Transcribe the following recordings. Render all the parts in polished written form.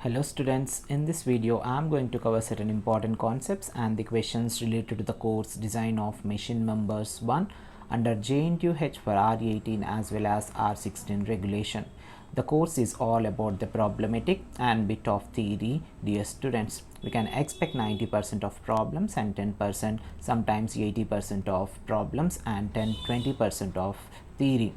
Hello students, in this video I am going to cover certain important concepts and the questions related to the course design of machine members 1 under JNTUH for R18 as well as R16 regulation. The course is all about the problematic and bit of theory, dear students. We can expect 90% of problems and 10%, sometimes 80% of problems and 20% of theory.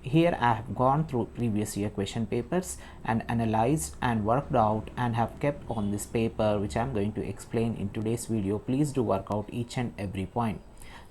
Here I have gone through previous year question papers and analyzed and worked out and have kept on this paper which I am going to explain in today's video. Please do work out each and every point.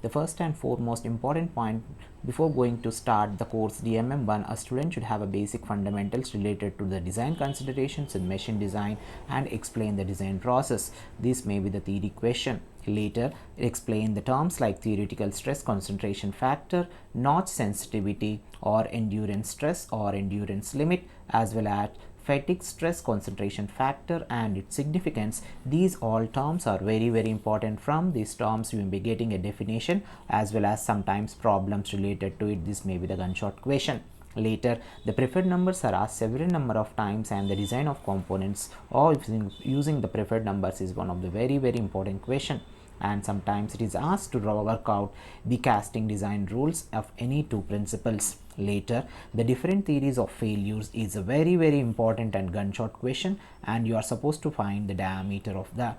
The first and foremost important point before going to start the course DMM-1, a student should have a basic fundamentals related to the design considerations in machine design and explain the design process. This may be the theory question. Later, explain the terms like theoretical stress concentration factor, notch sensitivity or endurance stress or endurance limit, as well as fatigue stress concentration factor and its significance. These all terms are very important. From these terms you will be getting a definition as well as sometimes problems related to it. This may be the gunshot question. Later, the preferred numbers are asked several number of times and the design of components or using the preferred numbers is one of the very important question. And sometimes it is asked to work out the casting design rules of any two principles. Later, the different theories of failures is a very important and gunshot question, and you are supposed to find the diameter of the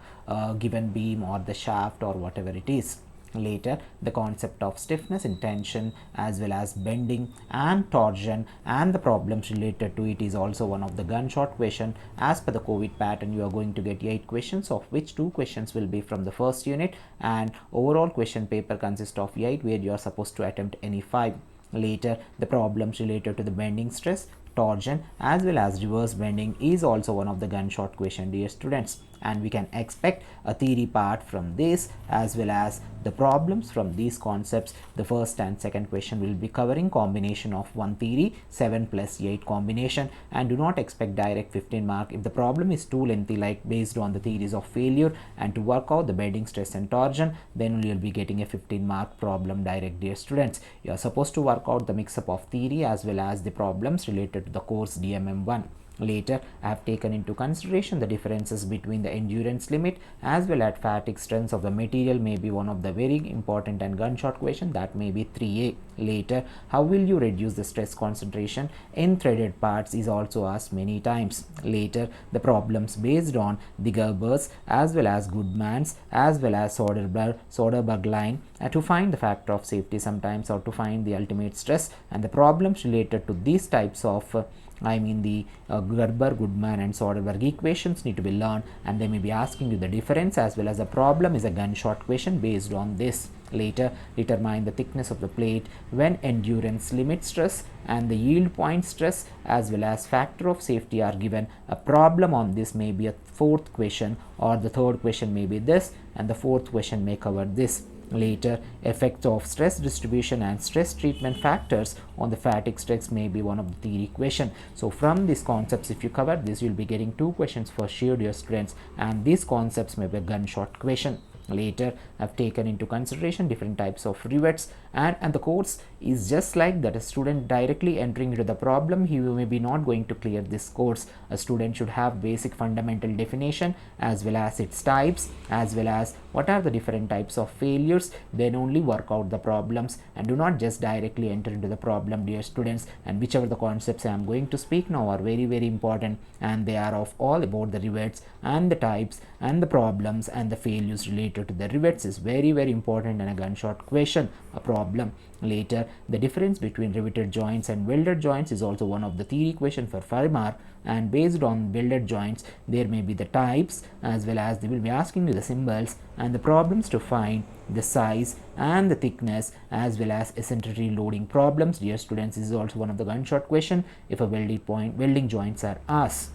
given beam or the shaft or whatever it is. Later, the concept of stiffness in tension as well as bending and torsion and the problems related to it is also one of the gunshot question. As per the COVID pattern, you are going to get 8 questions, of which 2 questions will be from the first unit, and overall question paper consists of 8 where you are supposed to attempt any 5. Later, the problems related to the bending stress, torsion as well as reverse bending is also one of the gunshot question, dear students, and we can expect a theory part from this as well as the problems from these concepts. The first and second question will be covering combination of one theory, 7 plus 8 combination, and do not expect direct 15 mark if the problem is too lengthy, like based on the theories of failure and to work out the bending stress and torsion, then you will be getting a 15 mark problem direct, dear students. You are supposed to work out the mix up of theory as well as the problems related to the course DMM-1. Later, I have taken into consideration the differences between the endurance limit as well as fatigue strength of the material may be one of the very important and gunshot question, that may be 3A. Later, how will you reduce the stress concentration in threaded parts is also asked many times. Later, the problems based on the Gerber's as well as Goodman's as well as Soderberg line to find the factor of safety sometimes or to find the ultimate stress, and the problems related to these types of the Gerber, Goodman and Soderberg equations need to be learned, and they may be asking you the difference as well as the problem is a gunshot question based on this. Later, determine the thickness of the plate when endurance limit stress and the yield point stress as well as factor of safety are given. A problem on this may be a fourth question, or the third question may be this, and the fourth question may cover this. Later, effects of stress distribution and stress treatment factors on the fatigue stress may be one of the theory question. So from these concepts, if you cover this, you will be getting 2 questions for sure, dear students, and these concepts may be a gunshot question. Later, I have taken into consideration different types of rivets, and the course is just like that. A student directly entering into the problem, he may be not going to clear this course. A student should have basic fundamental definition as well as its types as well as what are the different types of failures, then only work out the problems, and do not just directly enter into the problem, dear students. And whichever the concepts I am going to speak now are very important, and they are of all about the rivets and the types and the problems and the failures related to the rivets is very important and a gunshot question, a problem. Later, the difference between riveted joints and welded joints is also one of the theory question for 5 mark, and based on welded joints there may be the types as well as they will be asking you the symbols and the problems to find the size and the thickness as well as eccentricity loading problems, dear students. This is also one of the gunshot question if a welding joints are asked.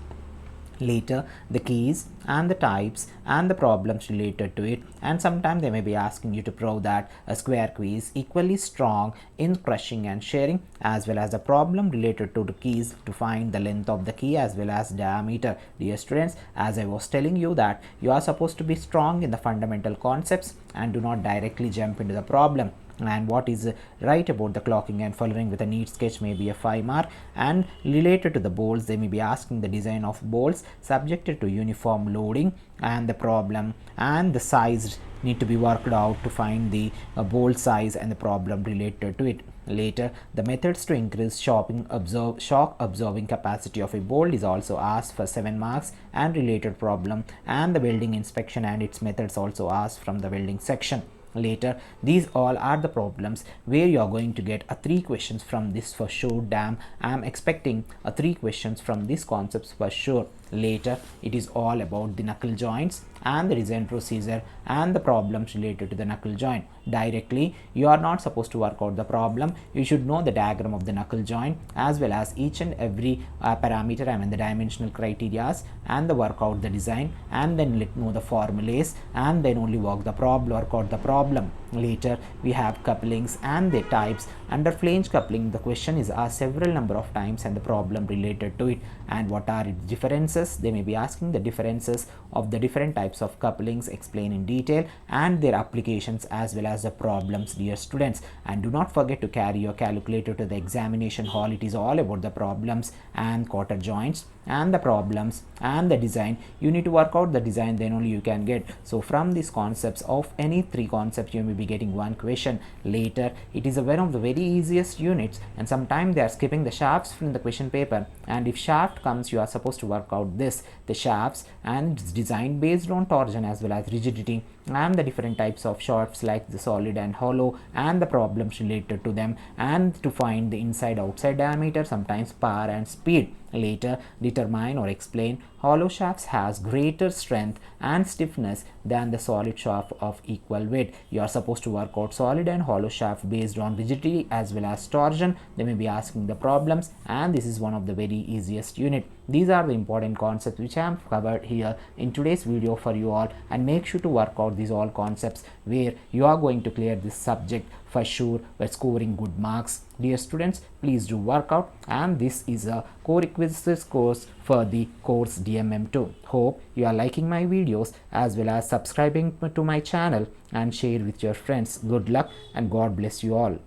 Later, the keys and the types and the problems related to it, and sometimes they may be asking you to prove that a square key is equally strong in crushing and shearing, as well as the problem related to the keys to find the length of the key as well as diameter. Dear students, as I was telling you that you are supposed to be strong in the fundamental concepts and do not directly jump into the problem. and what is right about the clocking and following with a neat sketch may be a 5 mark. And related to the bolts, they may be asking the design of bolts subjected to uniform loading, and the problem and the size need to be worked out to find the bolt size and the problem related to it. Later, the methods to increase shock absorbing capacity of a bolt is also asked for 7 marks, and related problem and the welding inspection and its methods also asked from the welding section. Later, these all are the problems where you are going to get 3 questions from this for sure. Damn, I am expecting 3 questions from these concepts for sure. Later, it is all about the knuckle joints and the design procedure and the problems related to the knuckle joint. Directly, you are not supposed to work out the problem. You should know the diagram of the knuckle joint as well as each and every parameter, the dimensional criterias, and the work out the design, and then let know the formulas, and then only work out the problem. Later, we have couplings and their types. Under flange coupling, the question is asked several number of times and the problem related to it, and what are its differences. They may be asking the differences of the different types of couplings, explain in detail, and their applications as well as the problems, dear students. And do not forget to carry your calculator to the examination hall. It is all about the problems and quarter joints and the problems and the design. You need to work out the design, then only you can get. So from these concepts, of any 3 concepts, you may be getting 1 question. Later, it is one of the very easiest units, and sometimes they are skipping the shafts from the question paper, and if shaft comes, you are supposed to work out this, the shafts, and it's designed based on torsion as well as rigidity, and the different types of shafts like the solid and hollow and the problems related to them, and to find the inside outside diameter, sometimes power and speed. Later, determine or explain hollow shafts has greater strength and stiffness than the solid shaft of equal weight. You are supposed to work out solid and hollow shaft based on rigidity as well as torsion. They may be asking the problems, and this is one of the very easiest unit. These are the important concepts which I have covered here in today's video for you all, and make sure to work out these all concepts where you are going to clear this subject for sure by scoring good marks. Dear students, please do work out, and this is a core requisites course for the course DMM-2. Hope you are liking my videos as well as subscribing to my channel and share with your friends. Good luck and God bless you all.